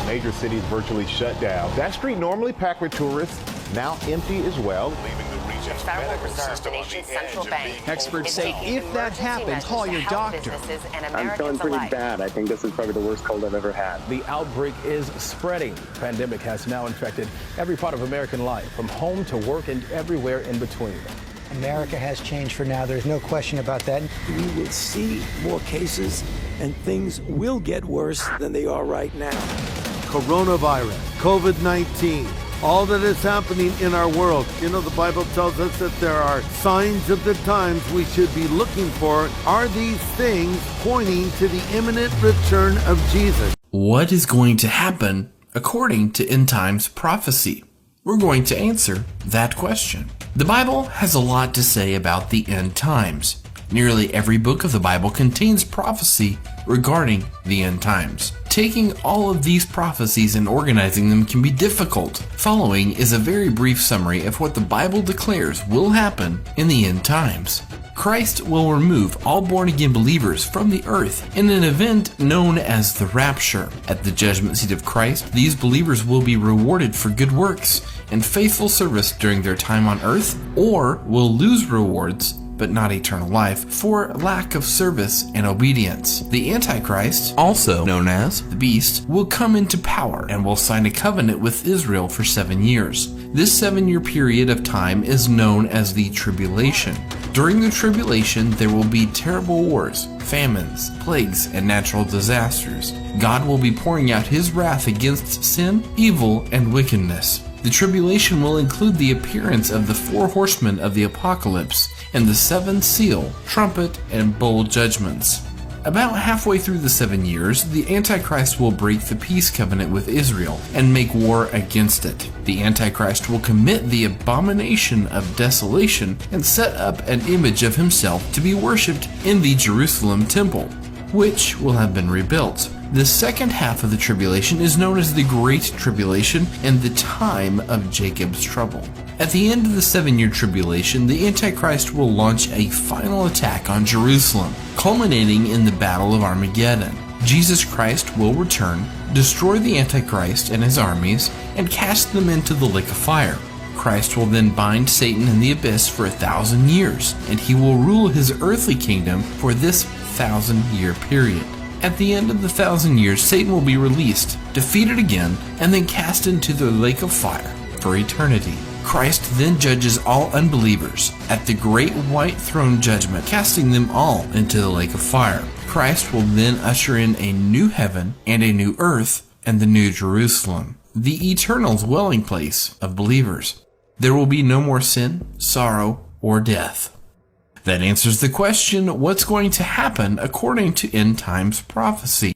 major cities virtually shut down. That street normally packed with tourists, now empty as well. Leaving the region's Federal medical Reserve, system the on the nation's edge central of bank. being Experts say if that happens, call your doctor. I'm feeling pretty bad. I think this is probably the worst cold I've ever had. The outbreak is spreading. The pandemic has now infected every part of American life, from home to work and everywhere in between. America has changed for now. There's no question about that. We will see more cases, and things will get worse than they are right now. Coronavirus, COVID-19, all that is happening in our world. You know, the Bible tells us that there are signs of the times we should be looking for. Are these things pointing to the imminent return of Jesus? What is going to happen according to end times prophecy? We're going to answer that question. The Bible has a lot to say about the end times. Nearly every book of the Bible contains prophecy regarding the end times. Taking all of these prophecies and organizing them can be difficult. Following is a very brief summary of what the Bible declares will happen in the end times. Christ will remove all born-again believers from the earth in an event known as the rapture. At the judgment seat of Christ, these believers will be rewarded for good works and faithful service during their time on earth, or will lose rewards but not eternal life, for lack of service and obedience. The Antichrist, also known as the Beast, will come into power and will sign a covenant with Israel for 7 years. This 7-year period of time is known as the Tribulation. During the Tribulation, there will be terrible wars, famines, plagues, and natural disasters. God will be pouring out His wrath against sin, evil, and wickedness. The tribulation will include the appearance of the 4 horsemen of the apocalypse and the 7th seal, trumpet, and bowl judgments. About halfway through the 7 years, the Antichrist will break the peace covenant with Israel and make war against it. The Antichrist will commit the abomination of desolation and set up an image of himself to be worshipped in the Jerusalem temple, which will have been rebuilt. The second half of the tribulation is known as the Great Tribulation and the time of Jacob's trouble. At the end of the 7-year tribulation, the Antichrist will launch a final attack on Jerusalem, culminating in the Battle of Armageddon. Jesus Christ will return, destroy the Antichrist and his armies, and cast them into the lake of fire. Christ will then bind Satan in the abyss for 1,000 years, and he will rule his earthly kingdom for this 1,000-year period. At the end of the 1,000 years, Satan will be released, defeated again, and then cast into the lake of fire for eternity. Christ then judges all unbelievers at the great white throne judgment, casting them all into the lake of fire. Christ will then usher in a new heaven and a new earth and the new Jerusalem, the eternal dwelling place of believers. There will be no more sin, sorrow, or death. That answers the question, what's going to happen according to end times prophecy?